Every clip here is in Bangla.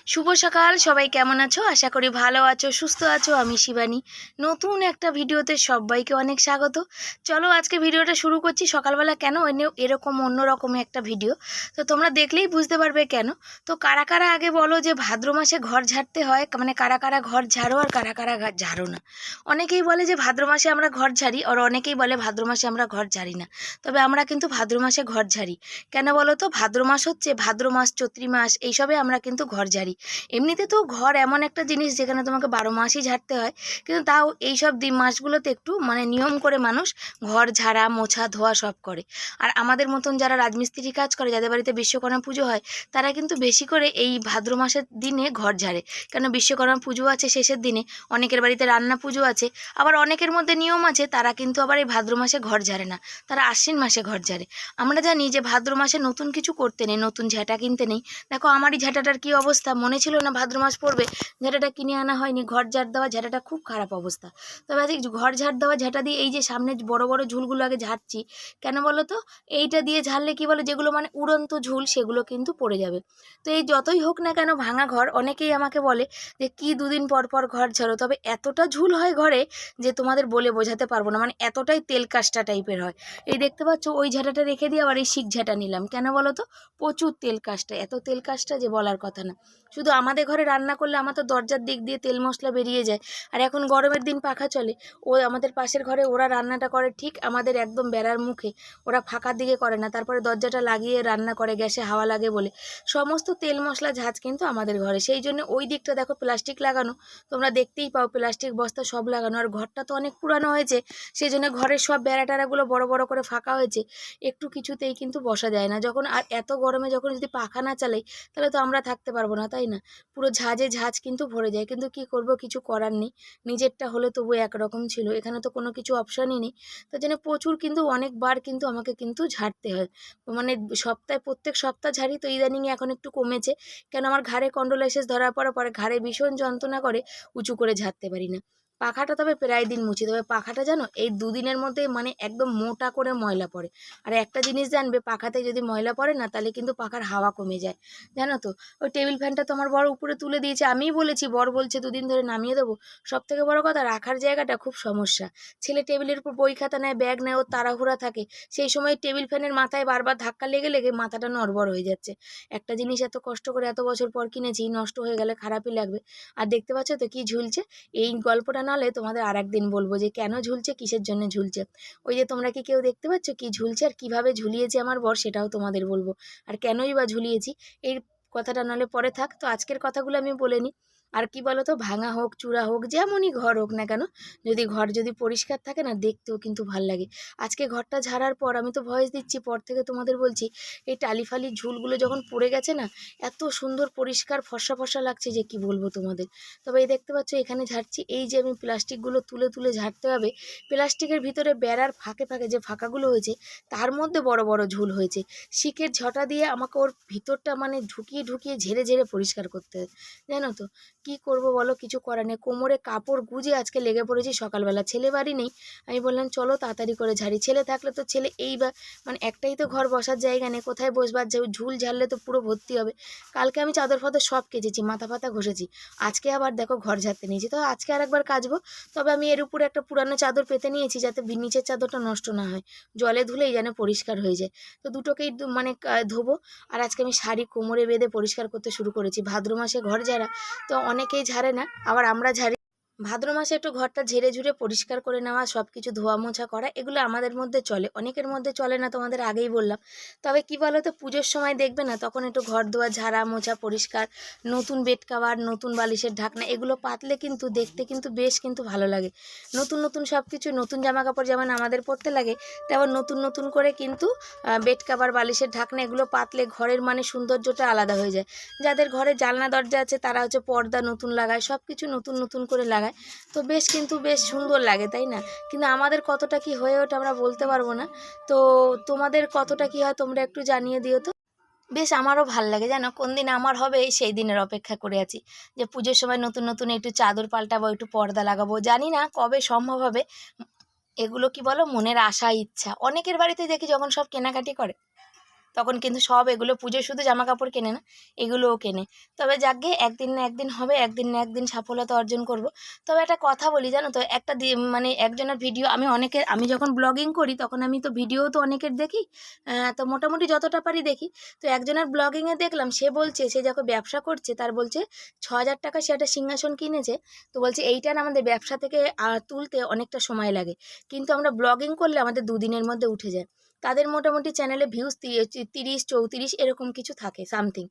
শুভ সকাল সবাই, কেমন আছো? আশা করি ভালো আছো, সুস্থ আছো। আমি শিবানী, নতুন একটা ভিডিওতে সবাইকে অনেক স্বাগত। চলো আজকে ভিডিওটা শুরু করছি। সকালবেলা কেন এরকম অন্যরকম একটা ভিডিও, তো তোমরা দেখলেই বুঝতে পারবে কেন। তো কারা কারা আগে বলো যে ভাদ্র মাসে ঘর ঝাড়তে হয়, মানে কারা কারা ঘর ঝাড়ো আর কারা কারা ঝাড়ো না। অনেকেই বলে যে ভাদ্র মাসে আমরা ঘর ঝাড়ি, আর অনেকেই বলে ভাদ্র মাসে আমরা ঘর ঝাড়ি না। তবে আমরা কিন্তু ভাদ্র মাসে ঘর ঝাড়ি। কেন বলো তো? ভাদ্র মাস হচ্ছে ভাদ্র মাস, চৈত্রী মাস, এইসবে আমরা কিন্তু ঘর ঝাড়ি। এমনিতে তো ঘর এমন একটা জিনিস যেখানে তোমাকে 12 মাসই ঝাড়তে হয়, কিন্তু তাও এইসব মাসগুলোতে একটু মানে নিয়ম করে মানুষ ঘর ঝাড়া, মোছা, ধোয়া সব করে। আর আমাদের মতন যারা রাজমিস্ত্রি কাজ করে, যাদের বাড়িতে বিশ্বকর্মা পুজো হয়, তারা কিন্তু বেশি করে এই ভাদ্র মাসের দিনে ঘর ঝাড়ে। কেন? বিশ্বকর্মা পুজো আছে শেষের দিনে, অনেকের বাড়িতে রান্না পুজো আছে, আবার অনেকের মধ্যে নিয়ম আছে তারা কিন্তু আবার এই ভাদ্র মাসে ঘর ঝাড়ে না, তারা আশ্বিন মাসে ঘর ঝাড়ে। আমরা জানি যে ভাদ্র মাসে নতুন কিছু করতে নেই, নতুন ঝাঁটা কিনতে নেই। দেখো আমারই ঝাঁটাটার কি অবস্থা, মনে ছিল না ভাদ্র মাস পড়বে, ঝাঁটাটা কিনে আনা হয়নি। ঘর ঝাড় দেওয়া ঝাঁটাটা খুব খারাপ অবস্থা। তবে আজকে ঘর ঝাড় দেওয়া ঝাঁটা দিয়ে এই যে সামনে বড় বড় ঝুলগুলো আগে ঝাড়ছি। কেন বলো তো? এইটা দিয়ে ঝাড়লে কি বলো, যেগুলো মানে উড়ন্ত ঝুল সেগুলো কিন্তু পড়ে যাবে। তো এই যতই হোক না কেন ভাঙা ঘর, অনেকেই আমাকে বলে যে কি দুদিন পর পর ঘর ঝাড়ো, তবে এতটা ঝুল হয় ঘরে যে তোমাদের বলে বোঝাতে পারবো না, মানে এতটাই তেল কাস্টা টাইপের হয়। এই দেখতে পাচ্ছ, ওই ঝাঁটাটা রেখে দিয়ে আবার এই শিক ঝাঁটা নিলাম। কেন বলো তো? প্রচুর তেল কাস্টা, এত তেল কাস্টা যে বলার কথা না। শুধু আমাদের ঘরে রান্না করলে আমার তো দরজার দিক দিয়ে তেল মশলা বেরিয়ে যায়। আর এখন গরমের দিন পাখা চলে, ও আমাদের পাশের ঘরে ওরা রান্নাটা করে ঠিক আমাদের একদম বেড়ার মুখে, ওরা ফাঁকার দিকে করে না, তারপরে দরজাটা লাগিয়ে রান্না করে, গ্যাসে হাওয়া লাগে বলে। সমস্ত তেল মশলা ঝাঁজ কিন্তু আমাদের ঘরে, সেই জন্য ওই দিকটা দেখো প্লাস্টিক লাগানো, তোমরা দেখতেই পাও প্লাস্টিক বস্তা সব লাগানো। আর ঘরটা তো অনেক পুরানো হয়েছে, সেই জন্য ঘরের সব বেড়া টেরাগুলো বড় বড় করে ফাঁকা হয়েছে, একটু কিছুতেই কিন্তু বসা যায় না। যখন আর এত গরমে যখন যদি পাখা না চালাই, তাহলে তো আমরা থাকতে পারবো না, তাই না? পুরো ঝাঁজে ঝাঁজ কিন্তু ভরে যায়, কিন্তু কি করব, কিছু করার নেই। নিজেরটা হলে তবু একরকম ছিল, এখানে তো কোনো কিছু অপশানই নেই। তার জন্য প্রচুর কিন্তু অনেকবার কিন্তু আমাকে কিন্তু ঝাড়তে হয়। মানে সপ্তাহে প্রত্যেক সপ্তাহ ঝাড়ি, তো ইদানিং এখন একটু কমেছে। কেন? আমার ঘাড়ে কন্ডোলাইসিস ধরার পরে ঘাড়ে ভীষণ যন্ত্রণা করে, উঁচু করে ঝাড়তে পারি না। পাখাটা তবে প্রায় দিন মুছি, তবে পাখাটা জানো এই দুদিনের মধ্যে মানে একদম মোটা করে ময়লা পড়ে। আর একটা জিনিস জানবে, পাখাতে যদি ময়লা পড়ে না, তাহলে কিন্তু পাখার হাওয়া কমে যায়, জানো তো? ওই টেবিল ফ্যানটা তো আমার বড় উপরে তুলে দিয়েছে, আমিই বলেছি, বর বলছে দুদিন ধরে নামিয়ে দেবো। সব থেকে বড় কথা, রাখার জায়গাটা খুব সমস্যা। ছেলে টেবিলের উপর বই খাতা নেয়, ব্যাগ নেয়, ওর তাড়াহুড়া থাকে, সেই সময় টেবিল ফ্যানের মাথায় বারবার ধাক্কা লেগে লেগে মাথাটা নড়বড় হয়ে যাচ্ছে। একটা জিনিস এত কষ্ট করে এত বছর পর কিনেছি, নষ্ট হয়ে গেলে খারাপই লাগবে। আর দেখতে পাচ্ছ তো কি ঝুলছে। এই গল্পটা নাহলে তোমাদের আর একদিন বলবো যে কেন ঝুলছে, কিসের জন্য ঝুলছে। ওই যে তোমরা কি কেউ দেখতে পাচ্ছ কি ঝুলছে, আর কিভাবে ঝুলিয়েছে আমার বর, সেটাও তোমাদের বলবো। আর কেনই বা ঝুলিয়েছি, এই কথাটা নাহলে পরে থাক। তো আজকের কথাগুলো আমি বলে নিই। আর কি বলো তো, ভাঙা হোক চূড়া হোক, যেমনই ঘর হোক না কেন, যদি পরিষ্কার থাকে না, দেখতেও কিন্তু ভাল লাগে। আজকে ঘরটা ঝাড়ার পর আমি তো ভয়েস দিচ্ছি, পর থেকে তোমাদের বলছি, এই টালি ফালি ঝুলগুলো যখন পড়ে গেছে না, এত সুন্দর পরিষ্কার ফর্সা ফর্সা লাগছে যে কি বলবো তোমাদের। তবে এই দেখতে পাচ্ছ এখানে ঝাড়ছি, এই যে আমি প্লাস্টিকগুলো তুলে তুলে ঝাড়তে হবে। প্লাস্টিকের ভিতরে বেড়ার ফাঁকে ফাঁকে যে ফাঁকাগুলো হয়েছে, তার মধ্যে বড় বড় ঝুল হয়েছে। শিকের ঝটা দিয়ে আমাকে ওর ভিতরটা মানে ঢুকিয়ে ঢুকিয়ে ঝেড়ে ঝেড়ে পরিষ্কার করতে হয়, জানো তো? কি করব বলো, কিছু করার নেই। কোমরে কাপড় গুঁজে আজকে লেগে পড়েছি সকালবেলা। ছেলে বাড়ি নেই, আমি বললাম চলো তাড়াতাড়ি করে ঝাড়ি। ছেলে থাকলে তো ছেলে মানে একটাই তো ঘর, বসার জায়গা নেই, কোথায় বসবার, যে ঝুল ঝাড়লে তো পুরো ভর্তি হবে। কালকে আমি চাদর ফাদর সব কেচেছি, মাথা ফাতা ঘষেছি, আজকে আবার দেখো ঘর ঝাড়তে নিয়েছি। তো আজকে আর একবার কাচবো। তবে আমি এর উপরে একটা পুরানো চাদর পেতে নিয়েছি, যাতে নিচের চাদরটা নষ্ট না হয়, জলে ধুলেই যেন পরিষ্কার হয়ে যায়। তো দুটোকেই মানে ধোবো। আর আজকে আমি শাড়ি কোমরে বেঁধে পরিষ্কার করতে শুরু করেছি। ভাদ্র মাসে ঘর ঝাড়া তো অনেকেই ঝাড়ে না, আবার আমরা ঝাড়ি। ভাদ্র মাসে একটু ঘরটা ঝেড়ে ঝুড়ে পরিষ্কার করে নেওয়া, সব কিছু ধোয়া মোছা করা, এগুলো আমাদের মধ্যে চলে, অনেকের মধ্যে চলে না, তোমাদের আগেই বললাম। তবে কি বলো তো, পুজোর সময় দেখবে না, তখন একটু ঘর ধোয়া, ঝাড়া মোছা, পরিষ্কার, নতুন বেড কাভার, নতুন বালিশের ঢাকনা, এগুলো পাতলে কিন্তু দেখতে কিন্তু বেশ কিন্তু ভালো লাগে। নতুন নতুন সব কিছু, নতুন জামা কাপড় যেমন আমাদের পরতে লাগে, তেমন নতুন নতুন করে কিন্তু বেড কাভার, বালিশের ঢাকনা, এগুলো পাতলে ঘরের মানে সৌন্দর্যটা আলাদা হয়ে যায়। যাদের ঘরে জানলা দরজা আছে, তারা হচ্ছে পর্দা নতুন লাগায়, সব কিছু নতুন নতুন করে লাগায়, তো বেশ কিন্তু বেশ সুন্দর লাগে, তাই না? কিন্তু আমাদের কতটা কি হয়ে ওঠে আমরা বলতে পারবো না। তো তোমাদের কতটা কি হয় তোমরা একটু জানিয়ে দিও তো। বেশ আমারও ভাল লাগে, জানো, কোন দিন আমার হবে সেই দিনের অপেক্ষা করে আছি, যে পুজোর সময় নতুন নতুন একটু চাদর পাল্টাবো, একটু পর্দা লাগাবো। জানি না কবে সম্ভব হবে। এগুলো কি বলো, মনের আশা, ইচ্ছা। অনেকের বাড়িতে দেখি যখন সব কেনাকাটি করে, তখন কিন্তু সব এগুলো পুজোয় শুধু জামা কাপড় কেনে না, এগুলোও কেনে। তবে যাকগে একদিন না একদিন হবে, একদিন না একদিন সফলতা অর্জন করব। তবে একটা কথা বলি জানো তো, একটা মানে একজনের ভিডিও আমি যখন ব্লগিং করি তখন আমি তো ভিডিও তো অনেকের দেখি, তো মোটামুটি যতটা পারি দেখি। তো একজনের ব্লগিংয়ে দেখলাম, সে বলছে সে যখন ব্যবসা করছে তার বলছে ৬,০০০ টাকা সে একটা সিংহাসন কিনেছে। তো বলছে এইটা না আমাদের ব্যবসা থেকে তুলতে অনেকটা সময় লাগে, কিন্তু আমরা ব্লগিং করলে আমাদের ২ দিনের মধ্যে উঠে যায়। তাদের মোটামুটি চ্যানেলে ভিউজ ৩০-৩৪ এরকম কিছু থাকে সামথিং।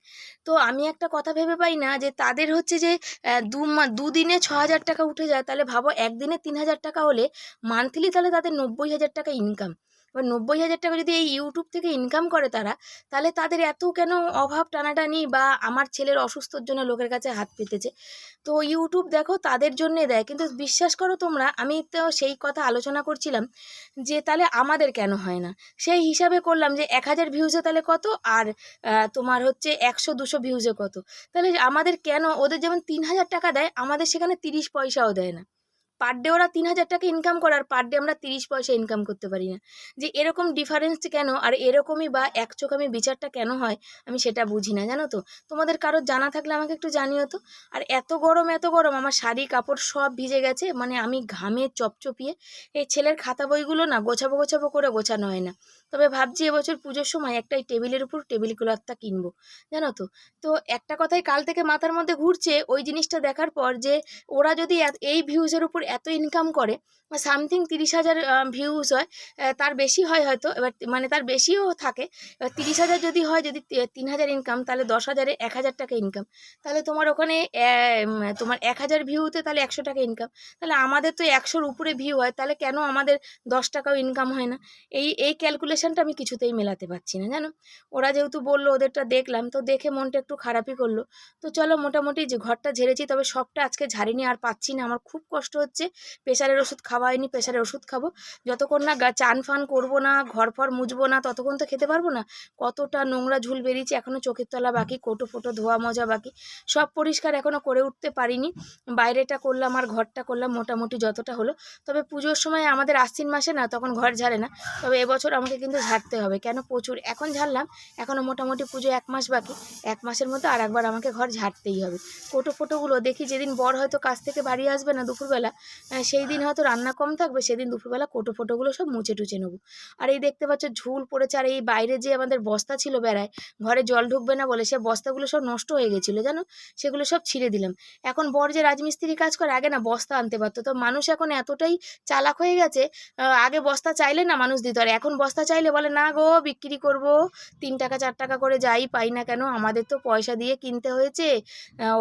তো আমি একটা কথা ভেবে পাই না যে তাদের হচ্ছে যে ২ দিনে ৬,০০০ টাকা উঠে যায়, তাহলে ভাবো একদিনে ৩,০০০ টাকা হলে মান্থলি তাহলে তাদের ৯০,০০০ টাকা ইনকাম। এবার ৯০,০০০ টাকা যদি এই ইউটিউব থেকে ইনকাম করে তারা, তাহলে তাদের এত কেন অভাব টানাটানি, বা আমার ছেলের অসুস্থর জন্য লোকের কাছে হাত পেতেছে। তো ইউটিউব দেখো তাদের জন্যে দেয়, কিন্তু বিশ্বাস করো তোমরা, আমি তো সেই কথা আলোচনা করছিলাম যে তাহলে আমাদের কেন হয় না। সেই হিসাবে করলাম যে ১,০০০ ভিউজে তাহলে কত, আর তোমার হচ্ছে ১০০-২০০ ভিউজে কত। তাহলে আমাদের কেন, ওদের যেমন ৩,০০০ টাকা দেয়, আমাদের সেখানে ৩০ পয়সাও দেয় না। পার ডে ওরা ৩,০০০ টাকা ইনকাম করে, আর পার ডে আমরা ৩০ পয়সা ইনকাম করতে পারি না। যে এরকম ডিফারেন্স কেন, আর এরকমই বা একচোখামি বিচারটা কেন হয়, আমি সেটা বুঝি না, জানো তো। তোমাদের কারোর জানা থাকলে আমাকে একটু জানিও তো। আর এত গরম এত গরম, আমার শাড়ি কাপড় সব ভিজে গেছে, মানে আমি ঘামে চপচপিয়ে। এই ছেলের খাতা বইগুলো না গোছাবো গোছাবো করে গোছানো হয় না। তবে ভাবছি এবছর পুজোর সময় একটা এই টেবিলের উপর টেবিল ক্লথটা কিনবো, জানো তো। তো একটা কথাই কাল থেকে মাথার মধ্যে ঘুরছে ওই জিনিসটা দেখার পর, যে ওরা যদি এই ভিউজের উপর এত ইনকাম করে, সামথিং ৩০,০০০ ভিউজ হয়, তার বেশি হয় হয়তো, এবার মানে তার বেশিও থাকে। এবার ৩০,০০০ যদি হয়, যদি ৩,০০০ ইনকাম, তাহলে ১০,০০০-এ ১,০০০ টাকা ইনকাম। তাহলে তোমার ওখানে তোমার ১,০০০ ভিউতে তাহলে ১০০ টাকা ইনকাম। তাহলে আমাদের তো ১০০-র উপরে ভিউ হয়, তাহলে কেন আমাদের ১০ টাকাও ইনকাম হয় না? এই ক্যালকুলেশনটা আমি কিছুতেই মেলাতে পারছি না, জানো। ওরা যেহেতু বললো, ওদেরটা দেখলাম, তো দেখে মনটা একটু খারাপই করলো। তো চলো, মোটামুটি যে ঘরটা ঝেড়েছি, তবে সবটা আজকে ঝাড়িনি, আর পাচ্ছি না, আমার খুব কষ্ট হচ্ছে। প্রেশারের ওষুধ খাওয়া হয়নি, প্রেশারের ওষুধ খাবো। যতক্ষণ না চান ফান করবো না, ঘর ফর মুছবো না, ততক্ষণ তো খেতে পারবো না। কতটা নোংরা ঝুল বেরিয়েছে, এখনও চোখের তলা বাকি, কোটো ফোটো ধোয়া মজা বাকি, সব পরিষ্কার এখনও করে উঠতে পারিনি। বাইরেটা করলাম আর ঘরটা করলাম মোটামুটি যতটা হলো। তবে পুজোর সময় আমাদের আশ্বিন মাসে না, তখন ঘর ঝাড়ে না। তবে এবছর আমাকে কিন্তু ঝাড়তে হবে, কেন প্রচুর, এখন ঝাড়লাম, এখনও মোটামুটি পুজো ১ মাস বাকি। ১ মাসের মধ্যে আর একবার আমাকে ঘর ঝাড়তেই হবে। কোটো ফোটোগুলো দেখি, যেদিন বর হয়তো কাজ থেকে বাড়ি আসবে না দুপুরবেলা, সেই দিন হয়তো রান্না কম থাকবে, সেদিন দুপুরবেলা কোটো ফোটোগুলো সব মুছে টুছে নেবো। আর এই দেখতে পাচ্ছ ঝুল পড়েছে, আর এই বাইরে যে আমাদের বস্তা ছিল বেড়ায়, ঘরে জল ঢুকবে না বলে, সে বস্তাগুলো সব নষ্ট হয়ে গেছিলো, জানো। সেগুলো সব ছিঁড়ে দিলাম। এখন বর যে রাজমিস্ত্রি কাজ করে, আগে না বস্তা আনতে পারতো, তো মানুষ এখন এতটাই চালাক হয়ে গেছে, আগে বস্তা চাইলে না মানুষ দিত, আর এখন বস্তা চাইলে বলে না গো, বিক্রি করব, ৩ টাকা ৪ টাকা করে যাই পাই না কেন, আমাদের তো পয়সা দিয়ে কিনতে হয়েছে,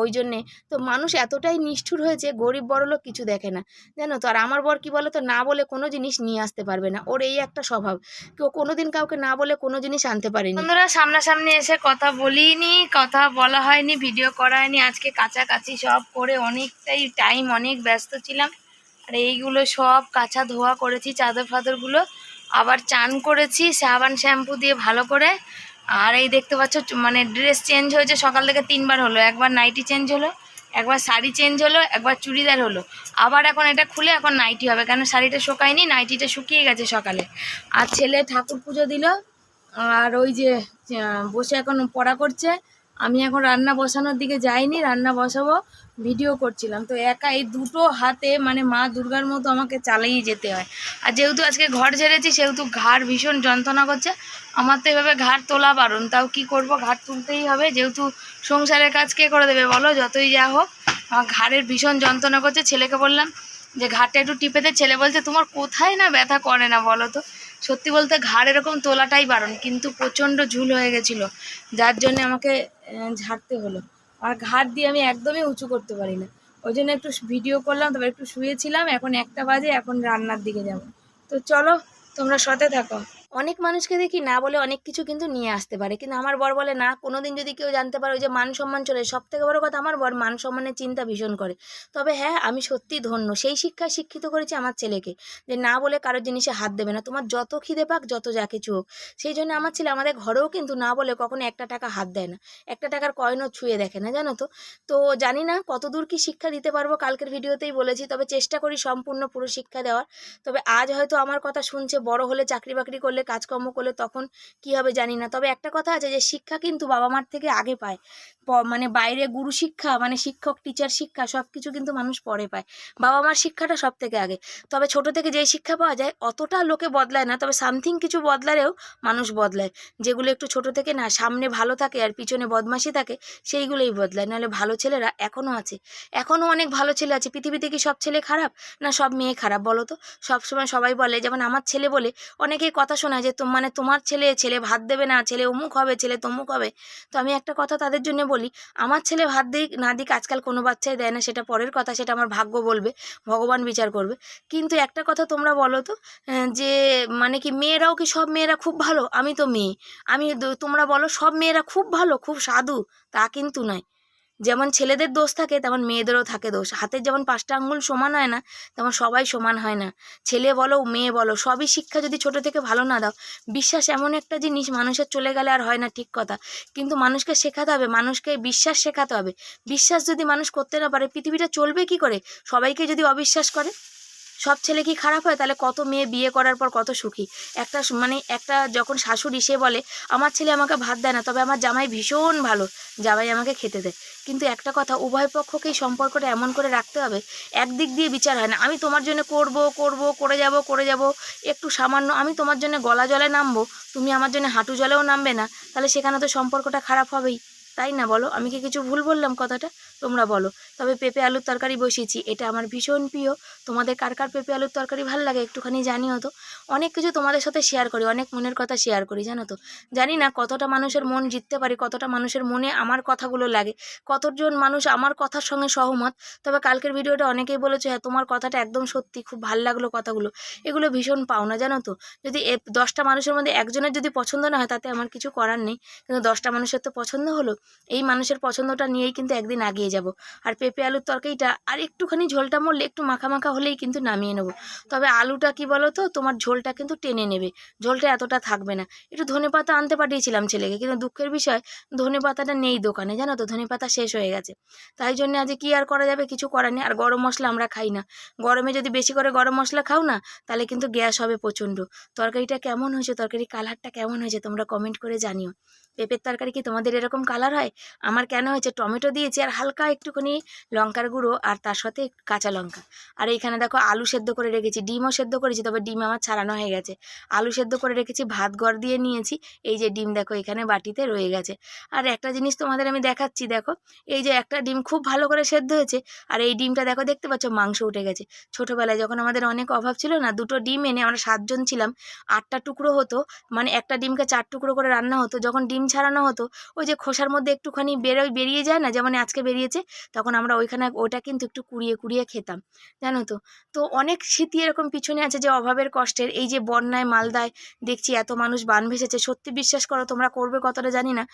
ওই জন্যে। তো মানুষ এতটাই নিষ্ঠুর হয়েছে, গরিব বড়লোক কিছু দেখে না, জানো তো। আর আমার বর কি বলো তো, না বলে কোনো জিনিস নিয়ে আসতে পারবে না, ওর এই একটা স্বভাব, কেউ কোনোদিন কাউকে না বলে কোনো জিনিস আনতে পারেনি। বন্ধুরা, সামনাসামনি এসে কথা বলিনি, কথা বলা হয়নি, ভিডিও করা হয়নি, আজকে কাছাকাছি সব করে অনেকটাই টাইম, অনেক ব্যস্ত ছিলাম। আর এইগুলো সব কাঁচা ধোয়া করেছি, চাদর ফাদরগুলো, আবার চান করেছি সাবান শ্যাম্পু দিয়ে ভালো করে। আর এই দেখতে পাচ্ছ মানে ড্রেস চেঞ্জ হয়েছে, সকাল থেকে 3বার হলো, একবার নাইটি চেঞ্জ হলো, একবার শাড়ি চেঞ্জ হলো, একবার চুড়িদার হলো, আবার এখন এটা খুলে এখন নাইটি হবে, কেন শাড়িটা শুকায়নি, নাইটিটা শুকিয়ে গেছে সকালে। আর ছেলে ঠাকুর পুজো দিল, আর ওই যে বসে এখন পড়া করছে। আমি এখন রান্না বসানোর দিকে যাইনি, রান্না বসাবো, ভিডিও করছিলাম। তো একা এই দুটো হাতে মানে মা দুর্গার মতো আমাকে চালিয়ে যেতে হয়। আর যেহেতু আজকে ঘর ঝেড়েছি, সেহেতু ঘাড় ভীষণ যন্ত্রণা করছে। আমার তো এভাবে ঘাড় তোলা বারণ, তাও কি করব, ঘাড় তুলতেই হবে, যেহেতু সংসারের কাজ কে করে দেবে বলো, যতই যা হোক। আমার ঘাড়ের ভীষণ যন্ত্রণা করছে। ছেলেকে বললাম যে ঘাড়টা একটু টিপে দে, ছেলে বলছে তোমার কোথায় না ব্যথা করে না বলো তো। সত্যি বলতে ঘাড় এরকম তোলাটাই বারণ, কিন্তু প্রচণ্ড ঝুল হয়ে গেছিলো, যার জন্য আমাকে ঝাড়তে হলো। আর ঘাড় দিয়ে আমি একদমই উঁচু করতে পারি না, ওই জন্য একটু ভিডিও করলাম, তারপর একটু শুয়েছিলাম, এখন 1টা বাজে, এখন রান্নার দিকে যাব। তো চলো, তোমরা সাথে থাকো। অনেক মানুষকে দেখি না বলে অনেক কিছু কিন্তু নিয়ে আসতে পারে, কিন্তু আমার বর বলে না, কোনোদিন যদি কেউ জানতে পারে, ওই যে মান সম্মান চলে, সব থেকে বড় কথা আমার বর মান সম্মানের চিন্তা ভীষণ করে। তবে হ্যাঁ, আমি সত্যি ধন্য, সেই শিক্ষায় শিক্ষিত করেছি আমার ছেলেকে, যে না বলে কারোর জিনিসে হাত দেবে না, তোমার যত খিদে পাক, যত যা কিছু হোক। সেই জন্য আমার ছেলে আমাদের ঘরেও কিন্তু না বলে কখনো 1টা টাকা হাত দেয় না, 1টা টাকার কয়েনও ছুঁয়ে দেখে না, জানো তো। তো জানি না কতদূর কি শিক্ষা দিতে পারবো, কালকের ভিডিওতেই বলেছি, তবে চেষ্টা করি সম্পূর্ণ পুরো শিক্ষা দেওয়ার। তবে আজ হয়তো আমার কথা শুনছে, বড় হলে চাকরি বাকরি করলে কাজকর্ম করলে তখন কি হবে জানি না। তবে একটা কথা আছে যে শিক্ষা কিন্তু বাবা মার থেকে আগে পায়। মানে বাইরে গুরু শিক্ষা মানে শিক্ষক টিচার শিক্ষা সব কিছু কিন্তু মানুষ পরে পায়, বাবা মার শিক্ষাটা সব থেকে আগে। তবে ছোট থেকে যেই শিক্ষা পাওয়া যায় অতটা লোকে বদলায় না, তবে সামথিং কিছু বদলালেও মানুষ বদলায়। যেগুলো একটু ছোট থেকে না সামনে ভালো থাকে আর পিছনে বদমাশি থাকে সেইগুলোই বদলায়। নাহলে ভালো ছেলেরা এখনও আছে, এখনও অনেক ভালো ছেলে আছে। পৃথিবীতে কি সব ছেলে খারাপ না সব মেয়ে খারাপ বলো তো? সবসময় সবাই বলে, যেমন আমার ছেলে বলে অনেকেই কথা শোনায় যে মানে তোমার ছেলে ছেলে ভাত দেবে না, ছেলে অমুক হবে, ছেলে তমুক হবে। তো আমি একটা কথা তাদের জন্য বলি, আমার ছেলে ভাত দিক না দিক আজকাল কোনো বাচ্চাই দেয় না, সেটা পরের কথা, সেটা আমার ভাগ্য বলবে, ভগবান বিচার করবে। কিন্তু একটা কথা তোমরা বলো তো, যে মানে কি মেয়েরাও কি সব মেয়েরা খুব ভালো? আমি তো মেয়ে, তোমরা বলো সব মেয়েরা খুব ভালো খুব সাধু? তা কিন্তু নয়। যেমন ছেলেদের দোষ থাকে তেমন মেয়েদেরও থাকে দোষ। হাতের যেমন 5টা আঙ্গুল সমান হয় না, তেমন সবাই সমান হয় না। ছেলে বলো মেয়ে বলো সবই শিক্ষা যদি ছোট থেকে ভালো না দাও। বিশ্বাস এমন একটা জিনিস মানুষের চলে গেলে আর হয় না, ঠিক কথা, কিন্তু মানুষকে শেখাতে হবে, মানুষকে বিশ্বাস শেখাতে হবে। বিশ্বাস যদি মানুষ করতে না পারে পৃথিবীটা চলবে কি করে? সবাইকে যদি অবিশ্বাস করে সব ছেলে কি খারাপ হয়? তাহলে কত মেয়ে বিয়ে করার পর কত সুখী। একটা যখন শাশুড়ি সে বলে আমার ছেলে আমাকে ভাত দেয় না, তবে আমার জামাই ভীষণ ভালো, জামাই আমাকে খেতে দেয়। কিন্তু একটা কথা, উভয় পক্ষকেই সম্পর্কটা এমন করে রাখতে হবে, একদিক দিয়ে বিচার হয় না। আমি তোমার জন্য করে যাব একটু সামান্য, আমি তোমার জন্য গলা জলে নামবো, তুমি আমার জন্য হাঁটু জলেও নামবে না, তাহলে সেখানে তো সম্পর্কটা খারাপ হবেই, তাই না বলো? আমি কি কিছু ভুল বললাম কথাটা? তোমরা বলো। তবে পেঁপে আলুর তরকারি বসিয়েছি, এটা আমার ভীষণ প্রিয়। তোমাদের কার কার পেঁপে আলুর তরকারি ভালো লাগে একটুখানি জানিও তো। অনেক কিছু তোমাদের সাথে শেয়ার করি, অনেক মনের কথা শেয়ার করি, জানো তো। জানি না কতটা মানুষের মন জিততে পারি, কতটা মানুষের মনে আমার কথাগুলো লাগে, কতজন মানুষ আমার কথার সঙ্গে সহমত। তবে কালকের ভিডিওটা অনেকেই বলেছে হ্যাঁ তোমার কথাটা একদম সত্যি, খুব ভালো লাগলো কথাগুলো। এগুলো ভীষণ পাওনা, জানো তো। যদি 10টা মানুষের মধ্যে একজনের যদি পছন্দ না হয় তাতে আমার কিছু করার নেই, কিন্তু 10টা মানুষের তো পছন্দ হলো। এই মানুষের পছন্দটা নিয়েই কিন্তু একদিন আগিয়ে যাব। আর পেঁপে আলুর তরকারিটা আর একটুখানি ঝোলটা মরলে একটু মাখা মাখা হলেই কিন্তু নামিয়ে নেবো। তবে আলুটা কি বলো তো, তোমার ঝোলটা কিন্তু টেনে নেবে, ঝোলটা এতটা থাকবে না। একটু ধনেপাতা আনতে পাঠিয়েছিলাম ছেলেকে, কিন্তু দুঃখের বিষয় ধনেপাতাটা নেই দোকানে, জানো তো, ধনেপাতা শেষ হয়ে গেছে। তাই জন্য আজ কি আর করা যাবে, কিছু করার নেই। আর গরম মশলা আমরা খাই না, গরমে যদি বেশি করে গরম মশলা খাও না তাহলে কিন্তু গ্যাস হবে প্রচণ্ড। তরকারিটা কেমন হয়েছে, তরকারির কালারটা কেমন হয়েছে তোমরা কমেন্ট করে জানিও। পেঁপের তরকারি কি তোমাদের এরকম কালার হয়? আমার কেন হয়েছে, টমেটো দিয়েছি আর হালকা একটুখানি লঙ্কার গুঁড়ো আর তার সাথে কাঁচা লঙ্কা। আর এইখানে দেখো আলু সেদ্ধ করে রেখেছি, ডিমও সেদ্ধ করেছি, তবে ডিম আমার ছাড়ানো হয়ে গেছে। আলু সেদ্ধ করে রেখেছি, ভাত গড় দিয়ে নিয়েছি, এই যে ডিম দেখো এখানে বাটিতে রয়ে গেছে। আর একটা জিনিস তোমাদের আমি দেখাচ্ছি, দেখো এই যে একটা ডিম খুব ভালো করে সেদ্ধ হয়েছে, আর এই ডিমটা দেখো, দেখতে পাচ্ছ মাংস উঠে গেছে। ছোটোবেলায় যখন আমাদের অনেক অভাব ছিল না, 2টো ডিম এনে আমরা 7 জন ছিলাম, 8টা টুকরো হতো, মানে একটা ডিমকে 4 টুকরো করে রান্না হতো। যখন ডিম ছাড়ানো হতো ওই যে খোসার মধ্যে একটুখানি বেরিয়ে যায় না, যেমন আজকে বেরিয়েছে, তখন আমরা ওটা কিন্তু একটু কুড়িয়ে কুড়িয়ে খেতাম, জানো তো। তো অনেক স্মৃতি এরকম পিছনে আছে যে অভাবের কষ্টের। এই যে বন্যায় মালদায় দেখছি এত মানুষ বান ভেসেছে, সত্যি বিশ্বাস করো, তোমরা করবে কতটা জানি না,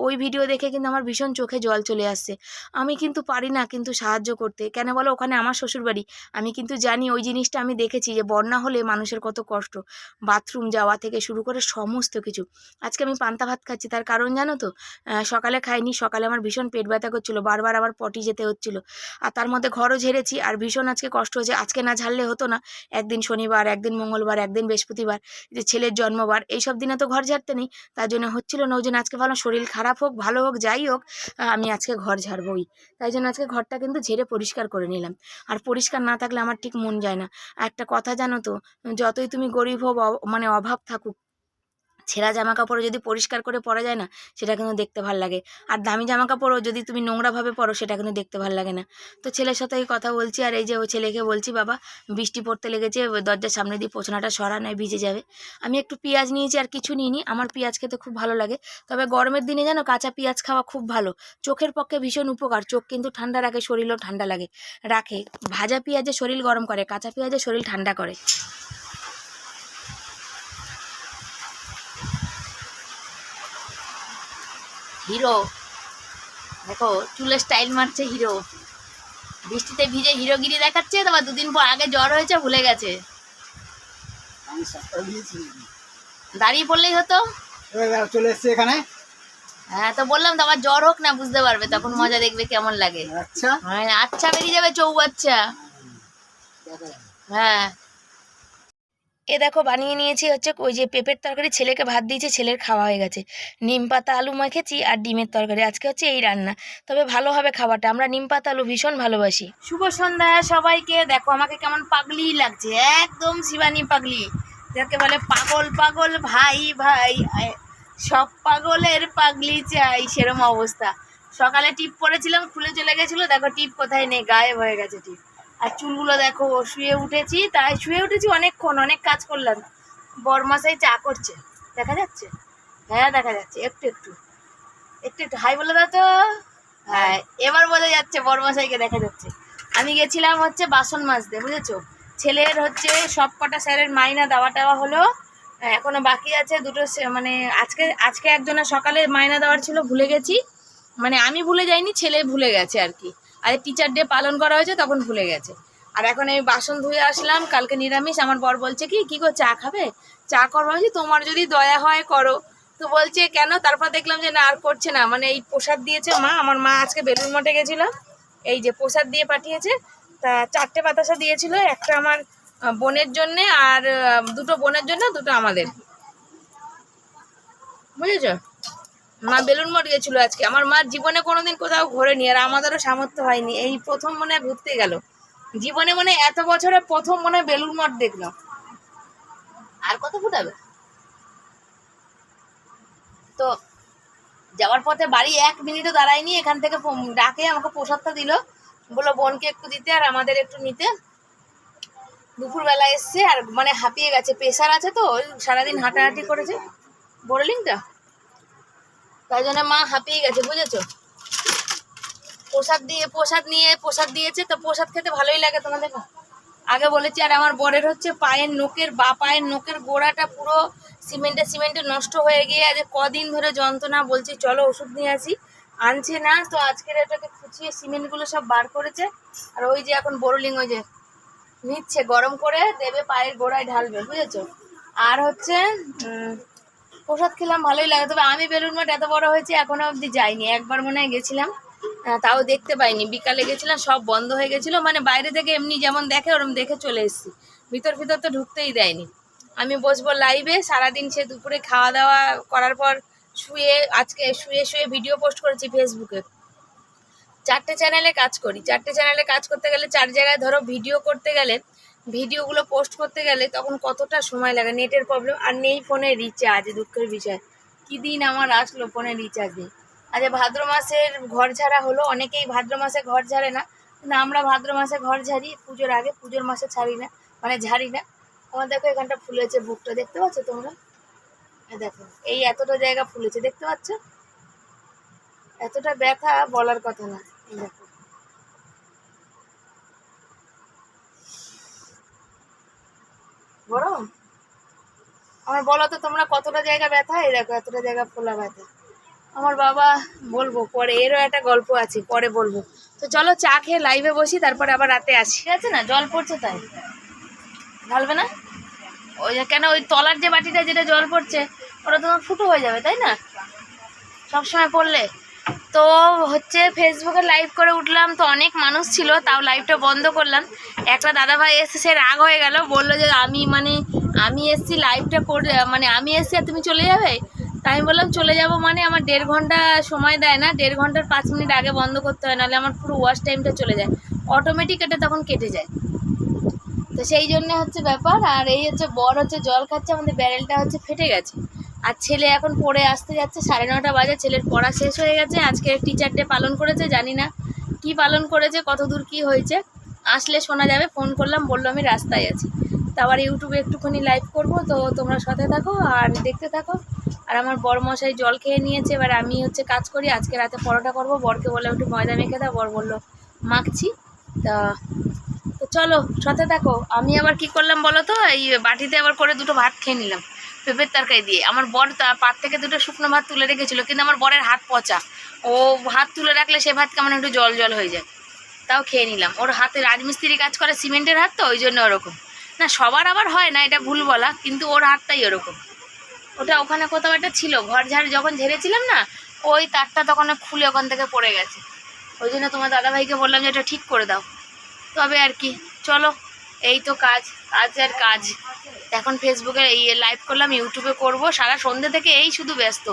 ওই ভিডিও দেখে কিন্তু আমার ভীষণ চোখে জল চলে আসছে। আমি কিন্তু পারি না কিন্তু সাহায্য করতে, কেন বলো, ওখানে আমার শ্বশুরবাড়ি, আমি কিন্তু জানি ওই জিনিসটা, আমি দেখেছি যে বন্যা হলে মানুষের কত কষ্ট, বাথরুম যাওয়া থেকে শুরু করে সমস্ত কিছু। আজকে আমি পান্তা ভাত খাচ্ছি, তার কারণ জানো তো, সকালে খাইনি, সকালে আমার ভীষণ পেট ব্যথা করছিলো, বারবার আমার পটি যেতে হচ্ছিলো, আর তার মধ্যে ঘরও ঝেড়েছি, আর ভীষণ আজকে কষ্ট হয়েছে। আজকে না ঝাড়লে হতো না, একদিন শনিবার, একদিন মঙ্গলবার, একদিন বৃহস্পতিবার, যে ছেলের জন্মবার, এইসব দিনে তো ঘর ঝাড়তে নেই, তার জন্য হচ্ছিল না। ওই জন্য আজকে ভালো, শরীর খারাপ হোক ভালো হোক যাই হোক, আমি আজকে ঘর ঝাড়বই। তাই জন্য আজকে ঘরটা কিন্তু ঝেড়ে পরিষ্কার করে নিলাম। আর পরিষ্কার না থাকলে আমার ঠিক মন যায় না। একটা কথা জানো তো, যতই তুমি গরিব হও, মানে অভাব থাকুক, ছেঁড়া জামা কাপড়ও যদি পরিষ্কার করে পরা যায় না, সেটা কিন্তু দেখতে ভাল লাগে। আর দামি জামা কাপড়ও যদি তুমি নোংরাভাবে পরো, সেটা কিন্তু দেখতে ভাল লাগে না। তো ছেলের সাথে এই কথা বলছি, আর এই যে ওই ছেলেকে বলছি, বাবা বৃষ্টি পড়তে লেগেছে, দরজার সামনে দিয়ে পোছনাটা সরা, নয় ভিজে যাবে। আমি একটু পেঁয়াজ নিয়েছি, আর কিছু নিইনি, আমার পেঁয়াজ খেতে খুব ভালো লাগে। তবে গরমের দিনে জানো কাঁচা পেঁয়াজ খাওয়া খুব ভালো, চোখের পক্ষে ভীষণ উপকার, চোখ কিন্তু ঠান্ডা রাখে, শরীরও ঠান্ডা রাখে। ভাজা পেঁয়াজে শরীর গরম করে, কাঁচা পেঁয়াজে শরীর ঠান্ডা করে। হিরো দেখো চুলে স্টাইল মারছে হিরো, বৃষ্টিতে ভিজে হিরোগিরি দেখাচ্ছে, তারপর 2 দিন পর আগে জ্বর হয়েছে ভুলে গেছে। দাঁড়িয়ে পড়লেই হতো, চলে এসছে এখানে। হ্যাঁ তো বললাম তো, আমার জ্বর হোক না, বুঝতে পারবে তখন, মজা দেখবে কেমন লাগে। আচ্ছা আচ্ছা বেরিয়ে যাবে চৌবাচ্চা। হ্যাঁ এ দেখো বানিয়ে নিয়েছি হচ্ছে ওই যে পেঁপের তরকারি, ছেলেকে ভাত দিয়েছি, ছেলের খাওয়া হয়ে গেছে। নিম পাতা আলু মেখেছি আর ডিমের তরকারি, আজকে হচ্ছে এই রান্না। তবে ভালো হবে খাবারটা, আমরা নিম পাতা আলু ভীষণ ভালোবাসি। শুভ সন্ধ্যা সবাইকে। দেখো আমাকে কেমন পাগলি লাগছে, একদম শিবানী পাগলি, যাকে বলে পাগল পাগল ভাই ভাই, সব পাগলের পাগলি চাই, সেরম অবস্থা। সকালে টিপ পরেছিলাম, খুলে চলে গেছিলো, দেখো টিপ কোথায় নেই, গায়েব হয়ে গেছে টিপ। আর চুলগুলো দেখো, শুয়ে উঠেছি, তাই শুয়ে উঠেছি অনেকক্ষণ, অনেক কাজ করলাম। বরমশাই চা করছে, দেখা যাচ্ছে? হ্যাঁ দেখা যাচ্ছে, একটু একটু একটু একটু হাই বলে দাও তো। হ্যাঁ এবার বোঝা যাচ্ছে, বরমশাইকে দেখা যাচ্ছে। আমি গেছিলাম হচ্ছে বাসন মাজতে, বুঝেছো? ছেলের হচ্ছে সব কটা স্যারের মাইনা দেওয়া টাওয়া হলো, এখনো বাকি আছে দুটো। মানে আজকে একজনের সকালে মাইনা দেওয়ার ছিল, ভুলে গেছি। মানে আমি ভুলে যাইনি, ছেলে ভুলে গেছে আর কি। আর টিচার ডে পালন করা হয়েছে তখন ভুলে গেছে। আর এখন এই বাসন ধুয়ে আসলাম, কালকে নিরামিষ। আমার বর বলছে কি গো চা খাবে? চা করবো, বলছি তোমার যদি দয়া হয় করো। তো বলছে কেন? তারপর দেখলাম যে না আর করছে না, মানে এই প্রসাদ দিয়েছে মা, আমার মা আজকে বেলুড় মঠে গেছিল, এই যে প্রসাদ দিয়ে পাঠিয়েছে। তা 4টে বাতাসা দিয়েছিল, একটা আমার বোনের জন্যে আর দুটো বোনের জন্য, দুটো আমাদের, বুঝেছো? মা বেলুড় মঠ গেছিল আজকে। আমার মার জীবনে কোনোদিন কোথাও ঘোরেনি, আর আমাদেরও সামর্থ্য হয়নি, এই প্রথম মনে হয় ঘুরতে গেল জীবনে, মনে এত বছরে প্রথম মনে হয় বেলুড় মঠ দেখলাম। আর কত ফুটাবে? তো যাওয়ার পথে বাড়ি 1 মিনিটও দাঁড়ায়নি, এখান থেকে ডাকে আমাকে প্রসাদটা দিল, বললো বোনকে একটু দিতে আর আমাদের একটু নিতে। দুপুরবেলা এসছে আর মানে হাঁপিয়ে গেছে, প্রেশার আছে তো, সারাদিন হাঁটাহাঁটি করেছে বোরলিংটা, তাই জন্য মা হাঁপিয়ে গেছে, বুঝেছো? প্রসাদ দিয়েছে, তো প্রসাদ খেতে ভালোই লাগে তোমাদের আগে বলেছি। আর আমার বরের হচ্ছে পায়ের নোকের, বা পায়ের নোকের গোড়াটা পুরো সিমেন্টে নষ্ট হয়ে গিয়ে আজ কদিন ধরে যন্ত্রণা, বলছি চলো ওষুধ নিয়ে আসি, আনছে না। তো আজকের এটাকে খুঁচিয়ে সিমেন্টগুলো সব বার করেছে, আর ওই যে এখন বোরলিং ওই যে নিচ্ছে, গরম করে দেবে, পায়ের গোড়ায় ঢালবে, বুঝেছো? আর হচ্ছে প্রসাদ খেলাম, ভালোই লাগে। তবে আমি বেলুড় মঠ এত বড় হয়েছে এখনো অবধি যাইনি, একবার মনে হয় গেছিলাম, তাও দেখতে পাইনি। বিকালে গেছিলাম, সব বন্ধ হয়ে গেছিলো, মানে বাইরে থেকে এমনি যেমন দেখে ওরম দেখে চলে এসেছি, ভিতর তো ঢুকতেই দেয়নি। আমি বসবো লাইভে সারাদিন, সে দুপুরে খাওয়া দাওয়া করার পর আজকে শুয়ে ভিডিও পোস্ট করেছি ফেসবুকে। 4টে চ্যানেলে কাজ করি, 4টে চ্যানেলে কাজ করতে গেলে 4 জায়গায় ধরো ভিডিও করতে গেলে, ভিডিওগুলো পোস্ট করতে গেলে তখন কতটা সময় লাগে, নেটের প্রবলেম, আর নেই ফোনে রিচার্জ, দুঃখের বিষয়। কি দিন আমার আসলো ফোনে রিচার্জ নেই। আজ ভাদ্র মাসের ঘর ঝাড়া হলো, অনেকেই ভাদ্র মাসে ঘর ঝাড়ে না, কিন্তু আমরা ভাদ্র মাসে ঘর ঝাড়ি পুজোর আগে, পুজোর মাসে ঝাড়ি না। আমার দেখো এখানটা ফুলেছে, বুকটা দেখতে পাচ্ছ তোমরা? দেখো এই এতটা জায়গা ফুলেছে, দেখতে পাচ্ছ? এতটা ব্যথা বলার কথা না। দেখো গরম আমার, বলো তো তোমরা কতটা জায়গা ব্যথা? এই দেখো এতটা জায়গা ফোলা ব্যথা আমার। বাবা বলবো পরে, এরও একটা গল্প আছে, পরে বলবো। তো চলো চা খেয়ে লাইভে বসি, তারপরে আবার রাতে আসি, ঠিক আছে? না জল পড়ছে তাই ঢালবে না, ওই কেন ওই তলার যে বাটিটা যেটা জল পড়ছে ওটা তোমার ফুটো হয়ে যাবে, তাই না? সবসময় পড়লে তো হচ্ছে ফেসবুকে লাইভ করে উঠলাম, তো অনেক মানুষ ছিল, তাও লাইভটা বন্ধ করলাম। একটা দাদাভাই এসে সে রাগ হয়ে গেল, বললো যে আমি এসছি লাইভটা করে, মানে আমি এসছি আর তুমি চলে যাবে। তাই আমি বললাম চলে যাব মানে, আমার 1.5 ঘন্টা সময় দেয় না, 1.5 ঘন্টার 5 মিনিট আগে বন্ধ করতে হয়, নাহলে আমার পুরো ওয়াচ টাইমটা চলে যায়, অটোমেটিক এটা তখন কেটে যায়। তো সেই জন্য হচ্ছে ব্যাপার। আর এই হচ্ছে বর হচ্ছে জল খাচ্ছে, আমাদের ব্যারেলটা হচ্ছে ফেটে গেছে। আর ছেলে এখন পড়ে আসতে যাচ্ছে, 9:30 বাজে, ছেলের পড়া শেষ হয়ে গেছে। আজকে টিচার ডে পালন করেছে, জানি না কি পালন করেছে, কত দূর কী হয়েছে, আসলে শোনা যাবে। ফোন করলাম, বললো আমি রাস্তায় আছি। তো আবার ইউটিউবে একটুখানি লাইভ করব, তো তোমরা সাথে থাকো আর দেখতে থাকো। আর আমার বর মশাই জল খেয়ে নিয়েছে, এবার আমি হচ্ছে কাজ করি। আজকে রাতে পরোটা করব, বরকে বলে একটু ময়দা মেখে দাও, বর বললো মাখছি। তা তো চলো সাথে থাকো। আমি আবার কি করলাম বলো তো, এই বাটিতে আবার করে 2টো ভাত খেয়ে নিলাম পেঁপের তরকারি দিয়ে। আমার বর পাত থেকে 2টো শুকনো ভাত তুলে রেখেছিলো, কিন্তু আমার বরের হাত পচা, ও ভাত তুলে রাখলে সে ভাত কেমন একটু জল জল হয়ে যায়, তাও খেয়ে নিলাম। ওর হাতে রাজমিস্ত্রি কাজ করে, সিমেন্টের হাত তো, ওই জন্য ওরকম। না সবার আবার হয় না, এটা ভুল বলা, কিন্তু ওর হাতটাই ওরকম। ওটা ওখানে কোথাও একটা ছিল, ঘর যখন ঝেড়েছিলাম না, ওই তারটা তখন খুলে ওখান থেকে পড়ে গেছে, ওই জন্য তোমার দাদাভাইকে বললাম যে এটা ঠিক করে দাও। তবে আর কি, চলো এই তো কাজ কাজ আর কাজ। এখন ফেসবুকে এই লাইভ করলাম, ইউটিউবে করব, সারা সন্ধ্যে থেকে এই শুধু ব্যস্ত।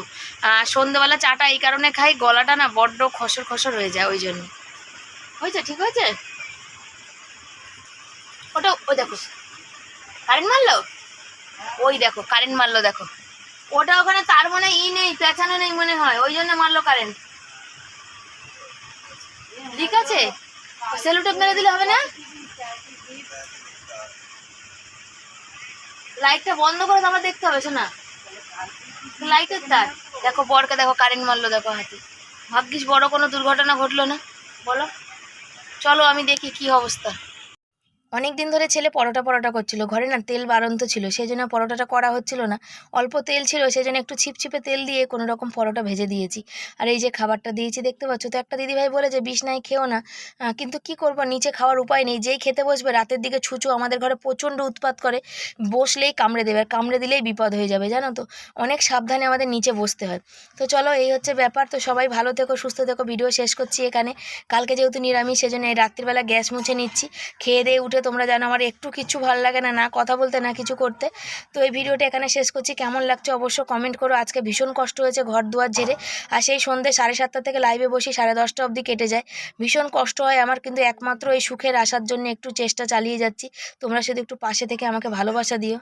সন্ধ্যেবেলা চাটা এই কারণে খাই, গলাটা না বড্ড খসর খসর হয়ে যায়, ওই জন্য। হয়েছে? ঠিক হয়েছে? ওটা ওই দেখো কারেন্ট মারলো, ওই দেখো কারেন্ট মারলো, দেখো ওটা ওখানে তার মনে নেই, পেঁচানো নেই মনে হয়, ওই জন্য মারলো কারেন্ট। ঠিক আছে, সেলুটেপ মেরে দিলে হবে না? লাইটটা বন্ধ করে তো আমরা দেখতে হবে, শোনা লাইটের তার। দেখো বরকে দেখো কারেন্ট মারলো, দেখো হাতে। ভাগ্যিস বড় কোনো দুর্ঘটনা ঘটলো না। বলো, চলো আমি দেখি কি অবস্থা। অনেক দিন ধরে ছেলে পরোটা পরোটা করছিল, ঘরে না তেল বাড়ন্ত ছিল, সেই জন্য পরোটাটা করা হচ্ছিল না। অল্প তেল ছিল, সেই জন্য একটু ছিপছিপে তেল দিয়ে কোনো রকম পরোটা ভেজে দিয়েছি। আর এই যে খাবারটা দিয়েছি দেখতে পাচ্ছ তো, একটা দিদিভাই বলে যে বিষ নাই খেও না, কিন্তু কি করব, নিচে খাওয়ার উপায় নেই। যেই খেতে বসবে রাতের দিকে ছুঁচো আমাদের ঘরে প্রচণ্ড উৎপাত করে, বসলেই কামড়ে দেবে, আর কামড়ে দিলেই বিপদ হয়ে যাবে, জানো তো। অনেক সাবধানে আমাদের নিচে বসতে হয়। তো চলো, এই হচ্ছে ব্যাপার। তো সবাই ভালো থেকো, সুস্থ থেকো। ভিডিও শেষ করছি এখানে। কালকে যেহেতু নিরামিষ, সেজন্য এই রাত্রিবেলা গ্যাস মুছে নিচ্ছি। খেয়ে দিয়ে উঠে তোমরা জানো আমার একটু কিছু ভালো লাগে না, না কথা বলতে না কিছু করতে। তো এই ভিডিওটা এখানে শেষ করছি। কেমন লাগছে অবশ্য কমেন্ট করো। আজকে ভীষণ কষ্ট হয়েছে ঘর দুয়ার ঝেড়ে, আর সেই সন্ধ্যে 7:30 থেকে লাইভে বসি, 10:30 অবধি কেটে যায়। ভীষণ কষ্ট হয় আমার, কিন্তু একমাত্র এই সুখের আসার জন্য একটু চেষ্টা চালিয়ে যাচ্ছি। তোমরা শুধু একটু পাশে থেকে আমাকে ভালোবাসা দিও।